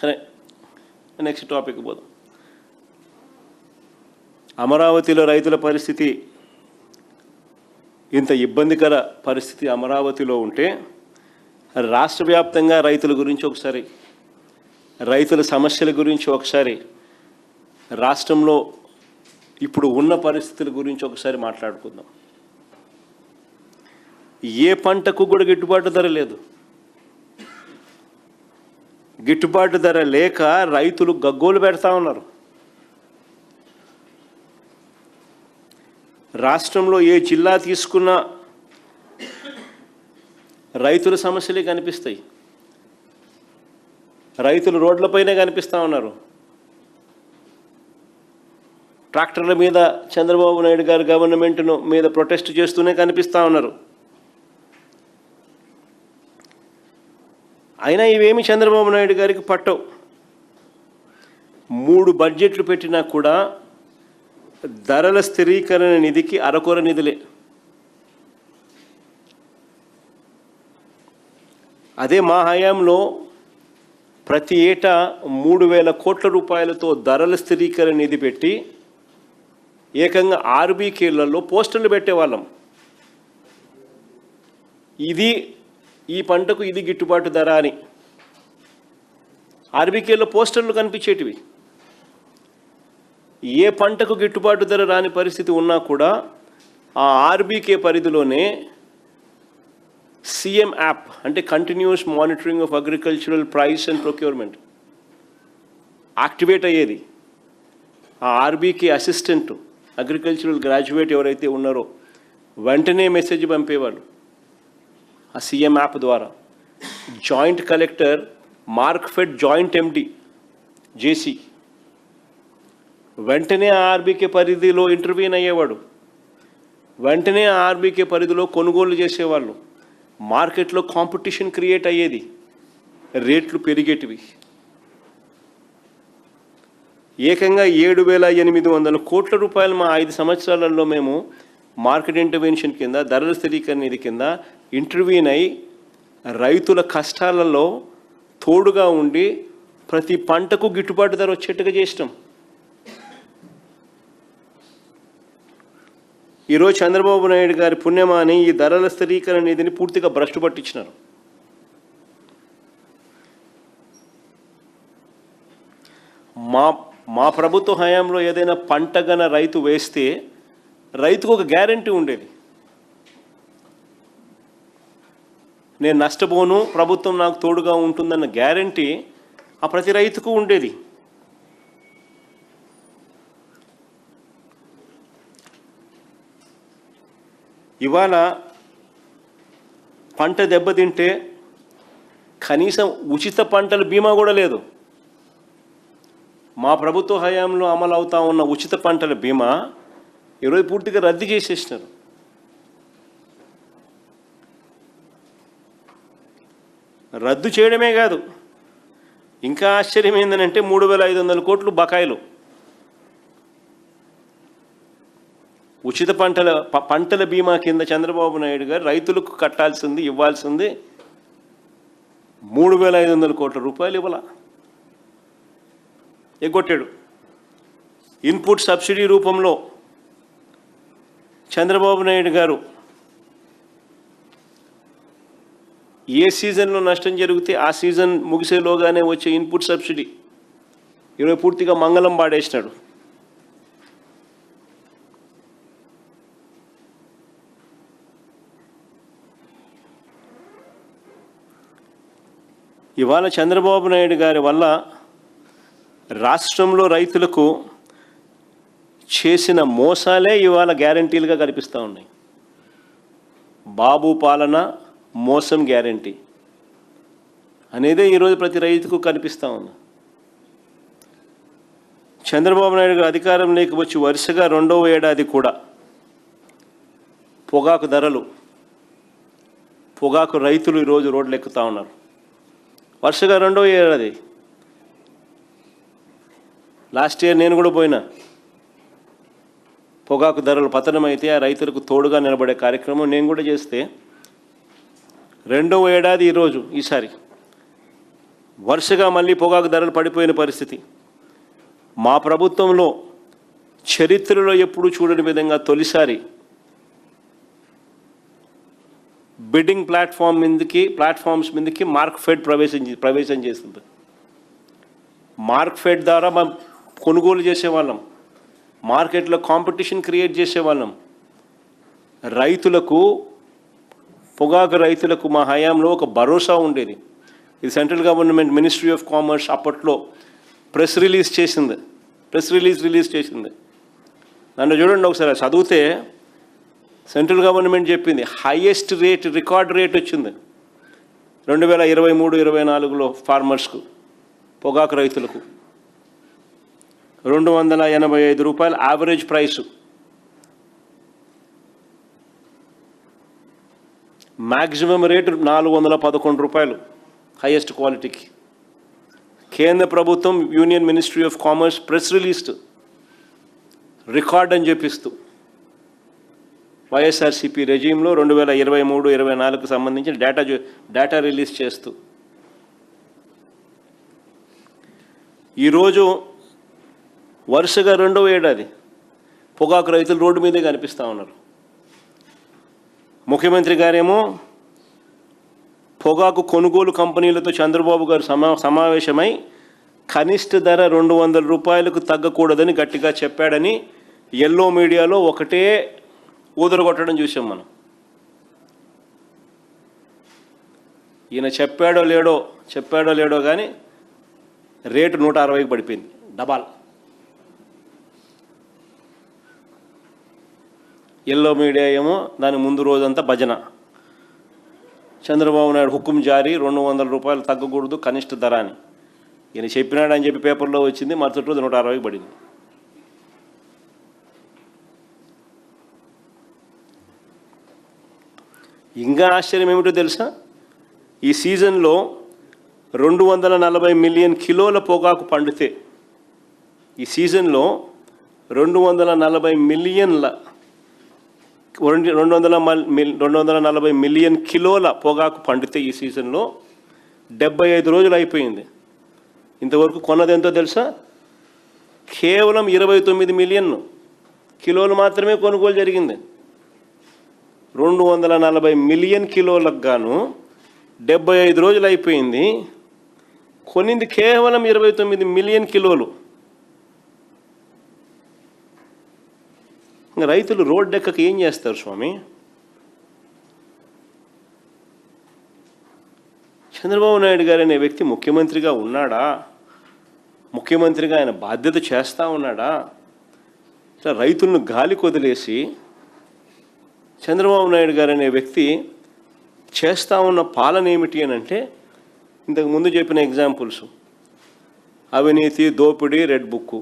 సరే, next topic పోదాం. అమరావతిలో రైతుల పరిస్థితి ఇంత ఇబ్బందికర పరిస్థితి అమరావతిలో ఉంటే రాష్ట్ర వ్యాప్తంగా రైతుల గురించి ఒకసారి, రైతుల సమస్యల గురించి ఒకసారి, రాష్ట్రంలో ఇప్పుడు ఉన్న పరిస్థితుల గురించి ఒకసారి మాట్లాడుకుందాం. ఏ పంటకు కూడా గిట్టుబాటు ధర లేదు. గిట్టుబాటు ధర లేక రైతులు గగ్గోలు పెడతా ఉన్నారు. రాష్ట్రంలో ఏ జిల్లా తీసుకున్నా రైతుల సమస్యలే కనిపిస్తాయి. రైతులు రోడ్లపైనే కనిపిస్తూ ఉన్నారు. ట్రాక్టర్ల మీద చంద్రబాబు నాయుడు గారు గవర్నమెంట్ను మీద ప్రొటెస్ట్ చేస్తూనే కనిపిస్తూ ఉన్నారు. అయినా ఇవేమి చంద్రబాబు నాయుడు గారికి పట్టవు. 3 బడ్జెట్లు పెట్టినా కూడా ధరల స్థిరీకరణ నిధికి అరకొర నిధులే. అదే మా హయాంలో ప్రతి ఏటా 3,000 కోట్ల రూపాయలతో ధరల స్థిరీకరణ నిధి పెట్టి ఏకంగా ఆర్బీకేలలో పోస్టర్లు పెట్టేవాళ్ళం. ఇది ఈ పంటకు ఇది గిట్టుబాటు ధర అని ఆర్బీకేలో పోస్టర్లు కనిపించేటివి. ఏ పంటకు గిట్టుబాటు ధర రాని పరిస్థితి ఉన్నా కూడా ఆ ఆర్బీకే పరిధిలోనే సీఎం యాప్ అంటే continuous monitoring of agricultural price and procurement activate అయ్యేది. ఆ ఆర్బీకే అసిస్టెంట్ అగ్రికల్చరల్ గ్రాడ్యుయేట్ ఎవరైతే ఉన్నారో వెంటనే మెసేజ్ పంపేవాళ్ళు ఆ సీఎం యాప్ ద్వారా. జాయింట్ కలెక్టర్ మార్క్ఫెడ్ జాయింట్ ఎండి జేసీ వెంటనే ఆ ఆర్బీకే పరిధిలో ఇంటర్వ్యూన్ అయ్యేవాడు. వెంటనే ఆ ఆర్బీకే పరిధిలో కొనుగోలు చేసేవాళ్ళు. మార్కెట్లో కాంపిటీషన్ క్రియేట్ అయ్యేది, రేట్లు పెరిగేటివి. ఏకంగా 7,800 కోట్ల రూపాయలు మా 5 సంవత్సరాలలో మేము మార్కెట్ ఇంటర్వెన్షన్ కింద ధరల స్థిరీకరణ నిధి కింద ఇంటర్వ్యూన్ అయి రైతుల కష్టాలలో తోడుగా ఉండి ప్రతి పంటకు గిట్టుబాటు ధర వచ్చేట్టుగా చేసినాం. ఈరోజు చంద్రబాబు నాయుడు గారి పుణ్యమాని ఈ ధరల స్థిరీకరణ నిధిని పూర్తిగా భ్రష్టు పట్టించినారు. మా ప్రభుత్వ హయాంలో ఏదైనా పంటగన రైతు వేస్తే రైతుకు ఒక గ్యారంటీ ఉండేది. నేను నష్టపోను, ప్రభుత్వం నాకు తోడుగా ఉంటుందన్న గ్యారంటీ ఆ ప్రతి రైతుకు ఉండేది. ఇవాళ పంట దెబ్బతింటే కనీసం ఉచిత పంటల బీమా కూడా లేదు. మా ప్రభుత్వ హయాంలో అమలు అవుతా ఉన్న ఉచిత పంటల బీమా ఈరోజు పూర్తిగా రద్దు చేసేసినారు. రద్దు చేయడమే కాదు, ఇంకా ఆశ్చర్యం ఏంటంటే 3,500 కోట్లు బకాయిలు. ఉచిత పంటల బీమా కింద చంద్రబాబు నాయుడు గారు రైతులకు కట్టాల్సింది, ఇవ్వాల్సింది 3,500 కోట్ల రూపాయలు ఇవ్వాల ఎగ్గొట్టాడు. ఇన్పుట్ సబ్సిడీ రూపంలో చంద్రబాబు నాయుడు గారు ఏ సీజన్లో నష్టం జరిగితే ఆ సీజన్ ముగిసేలోగానే వచ్చే ఇన్పుట్ సబ్సిడీ ఈరోజు పూర్తిగా మంగళం పాడేసినాడు. ఇవాళ చంద్రబాబు నాయుడు గారి వల్ల రాష్ట్రంలో రైతులకు చేసిన మోసాలే ఇవాళ గ్యారంటీలుగా కనిపిస్తూ ఉన్నాయి. బాబు పాలన మోసం గ్యారంటీ అనేదే ఈరోజు ప్రతి రైతుకు కనిపిస్తూ ఉంది. చంద్రబాబు నాయుడు గారు అధికారం లేకపోవచ్చు వరుసగా 2వ ఏడాది కూడా పొగాకు ధరలు, పొగాకు రైతులు ఈరోజు రోడ్లు ఎక్కుతూ ఉన్నారు. వరుసగా 2వ ఏడాది. లాస్ట్ ఇయర్ నేను కూడా పోయినా. పొగాకు ధరలు పతనమైతే ఆ రైతులకు తోడుగా నిలబడే కార్యక్రమం నేను కూడా చేస్తే 2వ ఏడాది ఈరోజు ఈసారి వరుసగా మళ్ళీ పొగాకు ధరలు పడిపోయిన పరిస్థితి. మా ప్రభుత్వంలో చరిత్రలో ఎప్పుడూ చూడని విధంగా తొలిసారి బిడ్డింగ్ ప్లాట్ఫామ్స్ మీదకి మార్క్ఫెడ్ ప్రవేశం చేస్తుంది. మార్క్ఫెడ్ ద్వారా మనం కొనుగోలు చేసేవాళ్ళం, మార్కెట్లో కాంపిటీషన్ క్రియేట్ చేసేవాళ్ళం. పొగాకు రైతులకు మా హయాంలో ఒక భరోసా ఉండేది. ఇది central government ministry of commerce అప్పట్లో ప్రెస్ రిలీజ్ చేసింది. నన్ను చూడండి ఒకసారి చదివితే సెంట్రల్ గవర్నమెంట్ చెప్పింది హైయెస్ట్ రికార్డ్ రేట్ వచ్చింది 2023-24లో ఫార్మర్స్కు, పొగాకు రైతులకు 285 రూపాయలు యావరేజ్ ప్రైసు. మ్యాక్సిమం రేటు 411 రూపాయలు హైయెస్ట్ క్వాలిటీకి. కేంద్ర ప్రభుత్వం union ministry of commerce press released record అని చెప్పిస్తూ వైఎస్ఆర్సీపీ రెజీమ్లో 2023-24కు సంబంధించిన డేటా రిలీజ్ చేస్తూ ఈరోజు వరుసగా రెండవ ఏడాది పొగాకు రైతులు రోడ్డు మీదే కనిపిస్తూ ఉన్నారు. ముఖ్యమంత్రి గారేమో పొగాకు కొనుగోలు కంపెనీలతో చంద్రబాబు గారు సమావేశమై కనిష్ట ధర 200 రూపాయలకు తగ్గకూడదని గట్టిగా చెప్పాడని ఎల్లో మీడియాలో ఒకటే ఊదరగొట్టడం చూసాం మనం. ఈయన చెప్పాడో లేడో కానీ రేటు 160కి పడిపోయింది, డబాల్. ఎల్లో మీడియా ఏమో దాని ముందు రోజంతా భజన. చంద్రబాబు నాయుడు హుకుం జారీ 200 రూపాయలు తగ్గకూడదు కనిష్ట ధర అని ఈయన చెప్పినాడని చెప్పి పేపర్లో వచ్చింది. మరుసటి రోజు 160కి పడింది. ఇంకా ఆశ్చర్యం ఏమిటో తెలుసా, ఈ సీజన్లో 240 మిలియన్ కిలోల పొగాకు పండితే, ఈ సీజన్లో 240 మిలియన్ కిలోల పొగాకు పండితే ఈ సీజన్లో 75 రోజులు అయిపోయింది. ఇంతవరకు కొన్నది ఎంతో తెలుసా, కేవలం 29 మిలియన్ కిలోలు మాత్రమే కొనుగోలు జరిగింది. 240 మిలియన్ కిలోలకు గాను 75 రోజులు అయిపోయింది, కొనింది కేవలం 29 మిలియన్ కిలోలు. ఇంకా రైతులు రోడ్డెక్కకి ఏం చేస్తారు స్వామి? చంద్రబాబు నాయుడు గారు అనే వ్యక్తి ముఖ్యమంత్రిగా ఉన్నాడా? ముఖ్యమంత్రిగా ఆయన బాధ్యత చేస్తూ ఉన్నాడా? ఇట్లా రైతులను గాలికి వదిలేసి చంద్రబాబు నాయుడు గారు అనే వ్యక్తి చేస్తూ ఉన్న పాలన ఏమిటి అని అంటే, ఇంతకు ముందు చెప్పిన ఎగ్జాంపుల్స్, అవినీతి, దోపిడీ, రెడ్ బుక్,